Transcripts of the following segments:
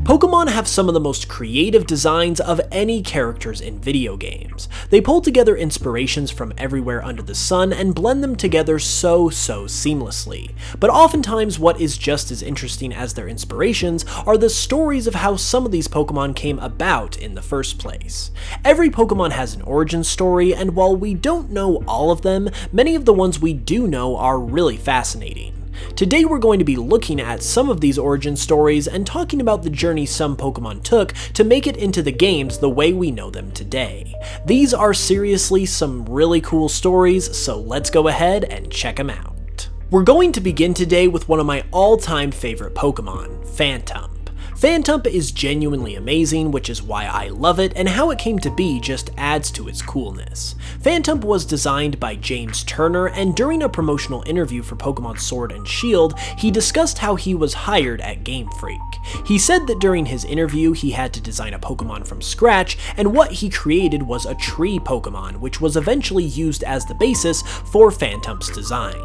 Pokémon have some of the most creative designs of any characters in video games. They pull together inspirations from everywhere under the sun and blend them together so seamlessly. But oftentimes what is just as interesting as their inspirations are the stories of how some of these Pokémon came about in the first place. Every Pokémon has an origin story, and while we don't know all of them, many of the ones we do know are really fascinating. Today we're going to be looking at some of these origin stories and talking about the journey some Pokémon took to make it into the games the way we know them today. These are seriously some really cool stories, so let's go ahead and check them out. We're going to begin today with one of my all-time favorite Pokémon, Phantom. Phantom is genuinely amazing, which is why I love it, and how it came to be just adds to its coolness. Phantom was designed by James Turner, and during a promotional interview for Pokémon Sword and Shield, he discussed how he was hired at Game Freak. He said that during his interview he had to design a Pokémon from scratch, and what he created was a tree Pokémon, which was eventually used as the basis for Phantom's design.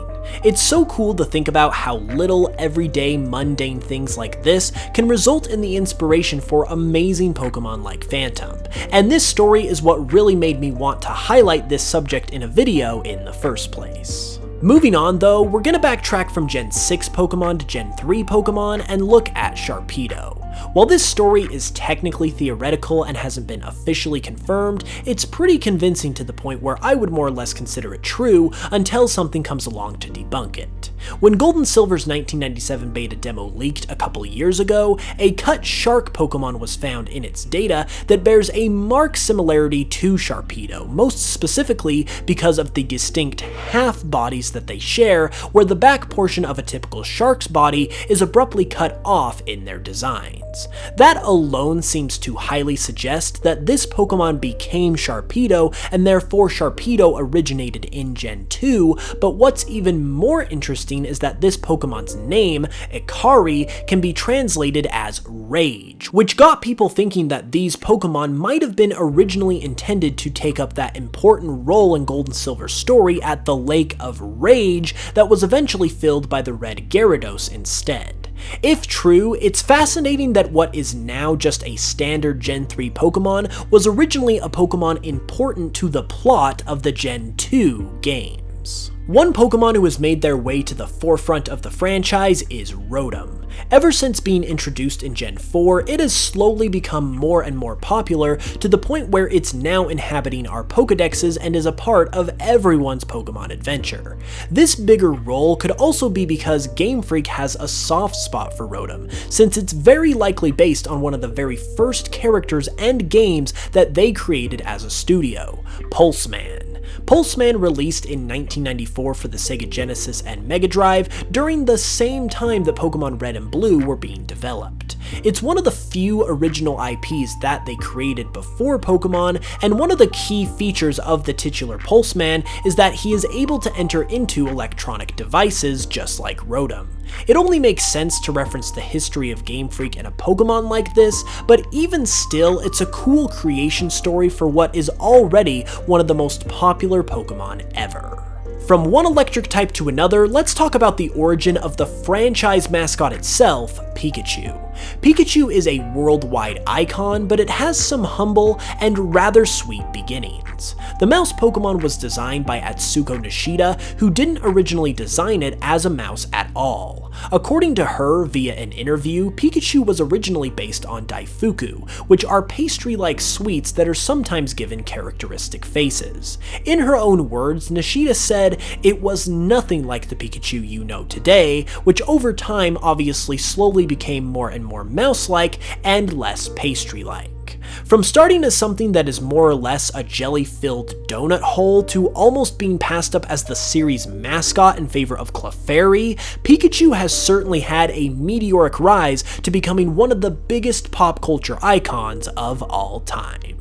It's so cool to think about how little everyday mundane things like this can result in the inspiration for amazing Pokémon like Phantom, and this story is what really made me want to highlight this subject in a video in the first place. Moving on though, we're gonna backtrack from Gen 6 Pokémon to Gen 3 Pokémon and look at Sharpedo. While this story is technically theoretical and hasn't been officially confirmed, it's pretty convincing to the point where I would more or less consider it true until something comes along to debunk it. When Gold and Silver's 1997 beta demo leaked a couple years ago, a cut shark Pokémon was found in its data that bears a marked similarity to Sharpedo, most specifically because of the distinct half bodies that they share, where the back portion of a typical shark's body is abruptly cut off in their designs. That alone seems to highly suggest that this Pokémon became Sharpedo, and therefore Sharpedo originated in Gen 2, but what's even more interesting is that this Pokémon's name, Ikari, can be translated as Rage, which got people thinking that these Pokémon might have been originally intended to take up that important role in Gold and Silver's story at the Lake of Rage that was eventually filled by the red Gyarados instead. If true, it's fascinating that what is now just a standard Gen 3 Pokémon was originally a Pokémon important to the plot of the Gen 2 games. One Pokémon who has made their way to the forefront of the franchise is Rotom. Ever since being introduced in Gen 4, it has slowly become more and more popular to the point where it's now inhabiting our Pokédexes and is a part of everyone's Pokémon adventure. This bigger role could also be because Game Freak has a soft spot for Rotom, since it's very likely based on one of the very first characters and games that they created as a studio, Pulseman. Pulseman released in 1994 for the Sega Genesis and Mega Drive during the same time that Pokémon Red and Blue were being developed. It's one of the few original IPs that they created before Pokémon, and one of the key features of the titular Pulseman is that he is able to enter into electronic devices just like Rotom. It only makes sense to reference the history of Game Freak in a Pokémon like this, but even still, it's a cool creation story for what is already one of the most popular Pokémon ever. From one electric type to another, let's talk about the origin of the franchise mascot itself, Pikachu. Pikachu is a worldwide icon, but it has some humble and rather sweet beginnings. The mouse Pokemon was designed by Atsuko Nishida, who didn't originally design it as a mouse at all. According to her via an interview, Pikachu was originally based on Daifuku, which are pastry-like sweets that are sometimes given characteristic faces. In her own words, Nishida said, "It was nothing like the Pikachu you know today," which over time obviously slowly became more and more mouse-like and less pastry-like. From starting as something that is more or less a jelly-filled donut hole to almost being passed up as the series mascot in favor of Clefairy, Pikachu has certainly had a meteoric rise to becoming one of the biggest pop culture icons of all time.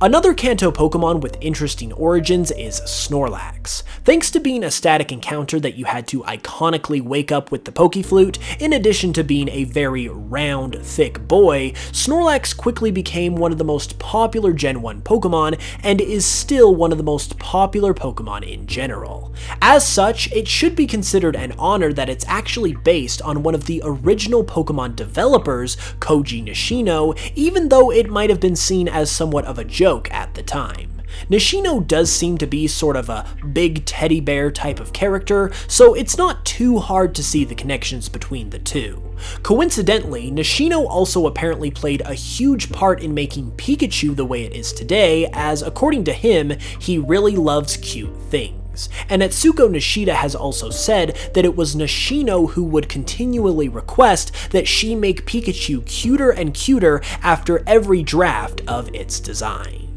Another Kanto Pokemon with interesting origins is Snorlax. Thanks to being a static encounter that you had to iconically wake up with the Pokeflute, in addition to being a very round, thick boy, Snorlax quickly became one of the most popular Gen 1 Pokemon and is still one of the most popular Pokemon in general. As such, it should be considered an honor that it's actually based on one of the original Pokemon developers, Koji Nishino, even though it might have been seen as somewhat of a joke at the time. Nishino does seem to be sort of a big teddy bear type of character, so it's not too hard to see the connections between the two. Coincidentally, Nishino also apparently played a huge part in making Pikachu the way it is today, as according to him, he really loves cute things. And Atsuko Nishida has also said that it was Nishino who would continually request that she make Pikachu cuter and cuter after every draft of its design.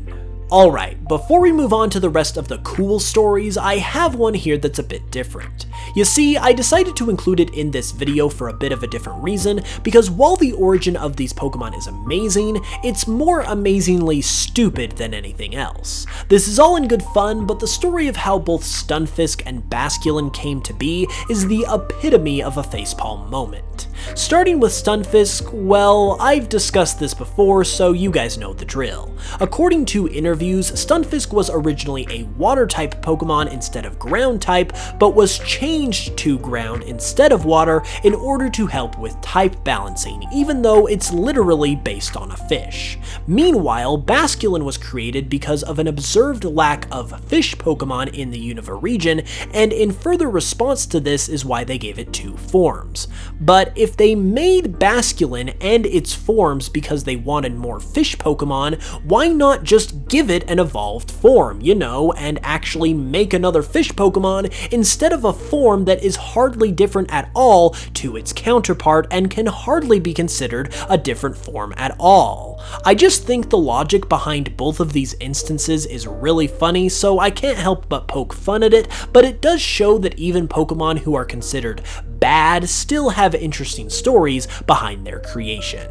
Alright, before we move on to the rest of the cool stories, I have one here that's a bit different. You see, I decided to include it in this video for a bit of a different reason, because while the origin of these Pokemon is amazing, it's more amazingly stupid than anything else. This is all in good fun, but the story of how both Stunfisk and Basculin came to be is the epitome of a facepalm moment. Starting with Stunfisk, well, I've discussed this before, so you guys know the drill. According to interviews, Stunfisk was originally a water-type Pokemon instead of ground-type, but was changed to ground instead of water in order to help with type balancing, even though it's literally based on a fish. Meanwhile, Basculin was created because of an observed lack of fish Pokemon in the Unova region, and in further response to this is why they gave it two forms. But if they made Basculin and its forms because they wanted more fish Pokemon, why not just give it an evolved form, you know, and actually make another fish Pokemon instead of a form that is hardly different at all to its counterpart and can hardly be considered a different form at all. I just think the logic behind both of these instances is really funny, so I can't help but poke fun at it, but it does show that even Pokemon who are considered bad still have interesting stories behind their creation.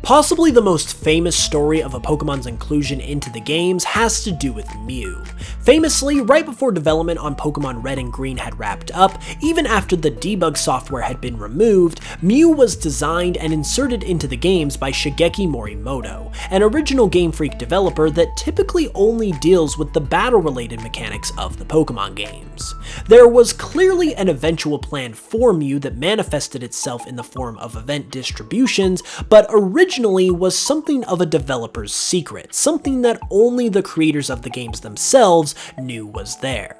Possibly the most famous story of a Pokemon's inclusion into the games has to do with Mew. Famously, right before development on Pokemon Red and Green had wrapped up, even after the debug software had been removed, Mew was designed and inserted into the games by Shigeki Morimoto, an original Game Freak developer that typically only deals with the battle-related mechanics of the Pokemon games. There was clearly an eventual plan for Mew that manifested itself in the form of event distributions, but originally was something of a developer's secret, something that only the creators of the games themselves knew was there.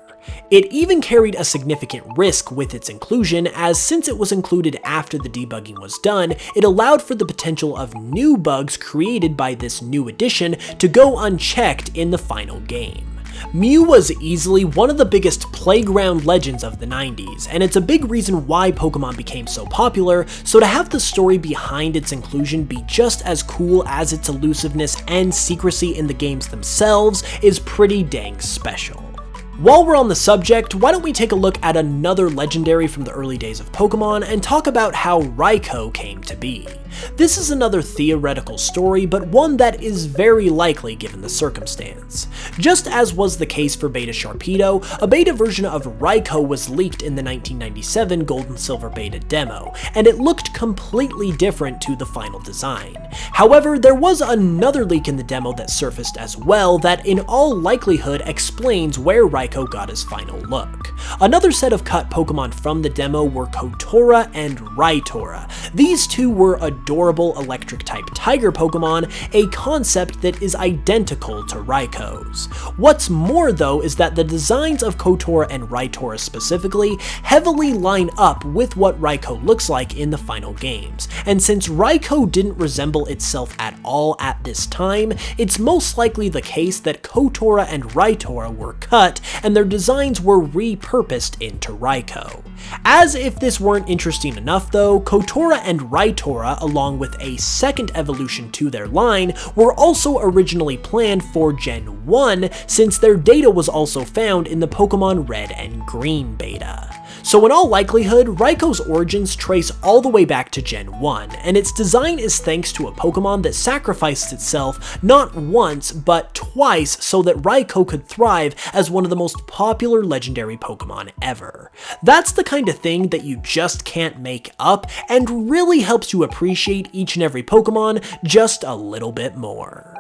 It even carried a significant risk with its inclusion, as since it was included after the debugging was done, it allowed for the potential of new bugs created by this new addition to go unchecked in the final game. Mew was easily one of the biggest playground legends of the 90s, and it's a big reason why Pokemon became so popular, so to have the story behind its inclusion be just as cool as its elusiveness and secrecy in the games themselves is pretty dang special. While we're on the subject, why don't we take a look at another legendary from the early days of Pokemon and talk about how Riko came to be. This is another theoretical story, but one that is very likely given the circumstance. Just as was the case for Beta Sharpedo, a beta version of Riko was leaked in the 1997 Gold and Silver beta demo, and it looked completely different to the final design. However, there was another leak in the demo that surfaced as well that in all likelihood explains where Riko got his final look. Another set of cut Pokemon from the demo were Kotora and Raitora. These two were adorable electric-type tiger Pokemon, a concept that is identical to Riko's. What's more though is that the designs of Kotora and Raitora specifically heavily line up with what Riko looks like in the final games, and since Riko didn't resemble itself at all at this time, it's most likely the case that Kotora and Raitora were cut and their designs were repurposed into Riko. As if this weren't interesting enough though, Kotora and Raitora, along with a second evolution to their line, were also originally planned for Gen 1 since their data was also found in the Pokemon Red and Green beta. So in all likelihood, Riko's origins trace all the way back to Gen 1, and its design is thanks to a Pokemon that sacrificed itself not once, but twice so that Riko could thrive as one of the most popular legendary Pokemon ever. That's the kind of thing that you just can't make up, and really helps you appreciate each and every Pokemon just a little bit more.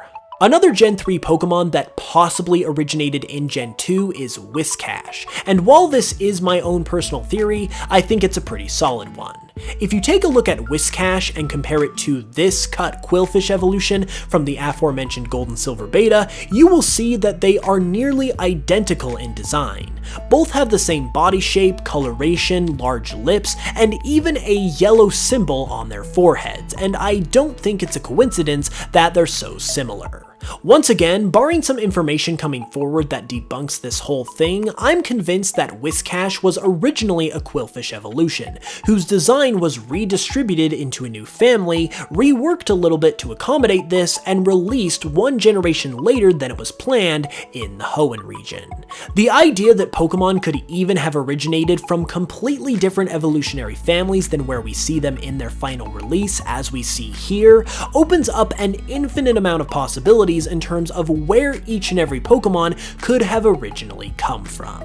Another Gen 3 Pokemon that possibly originated in Gen 2 is Wiscash, and while this is my own personal theory, I think it's a pretty solid one. If you take a look at Wiscash and compare it to this cut Qwilfish evolution from the aforementioned Gold and Silver Beta, you will see that they are nearly identical in design. Both have the same body shape, coloration, large lips, and even a yellow symbol on their foreheads, and I don't think it's a coincidence that they're so similar. Once again, barring some information coming forward that debunks this whole thing, I'm convinced that Wiscash was originally a Qwilfish evolution, whose design was redistributed into a new family, reworked a little bit to accommodate this, and released one generation later than it was planned in the Hoenn region. The idea that Pokemon could even have originated from completely different evolutionary families than where we see them in their final release, as we see here, opens up an infinite amount of possibilities in terms of where each and every Pokemon could have originally come from.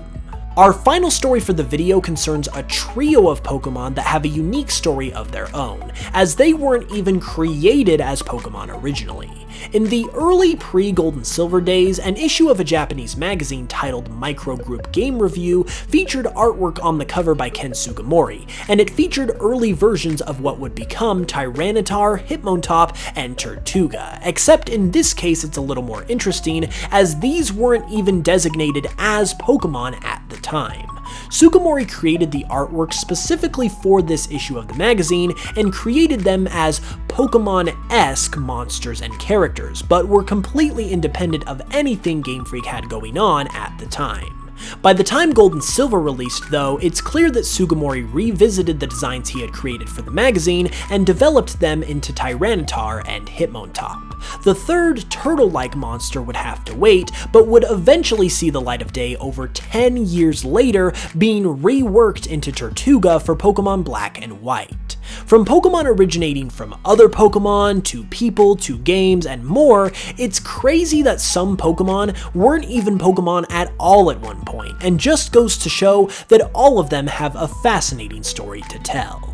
Our final story for the video concerns a trio of Pokemon that have a unique story of their own, as they weren't even created as Pokemon originally. In the early pre-Gold and Silver days, an issue of a Japanese magazine titled Micro Group Game Review featured artwork on the cover by Ken Sugimori, and it featured early versions of what would become Tyranitar, Hitmontop, and Tirtouga, except in this case it's a little more interesting, as these weren't even designated as Pokemon at the time. Sugimori created the artwork specifically for this issue of the magazine and created them as Pokemon-esque monsters and characters, but were completely independent of anything Game Freak had going on at the time. By the time Gold and Silver released, though, it's clear that Sugimori revisited the designs he had created for the magazine and developed them into Tyranitar and Hitmontop. The third turtle-like monster would have to wait, but would eventually see the light of day over 10 years later, being reworked into Tirtouga for Pokemon Black and White. From Pokemon originating from other Pokemon, to people, to games, and more, it's crazy that some Pokemon weren't even Pokemon at all at one point, and just goes to show that all of them have a fascinating story to tell.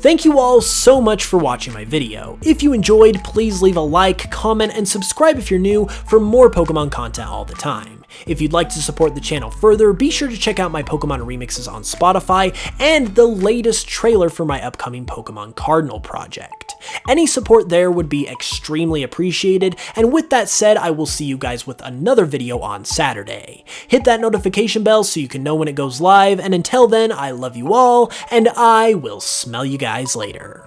Thank you all so much for watching my video. If you enjoyed, please leave a like, comment, and subscribe if you're new for more Pokemon content all the time. If you'd like to support the channel further, be sure to check out my Pokemon remixes on Spotify and the latest trailer for my upcoming Pokemon Cardinal project. Any support there would be extremely appreciated, and with that said, I will see you guys with another video on Saturday. Hit that notification bell so you can know when it goes live, and until then, I love you all, and I will smell you guys later.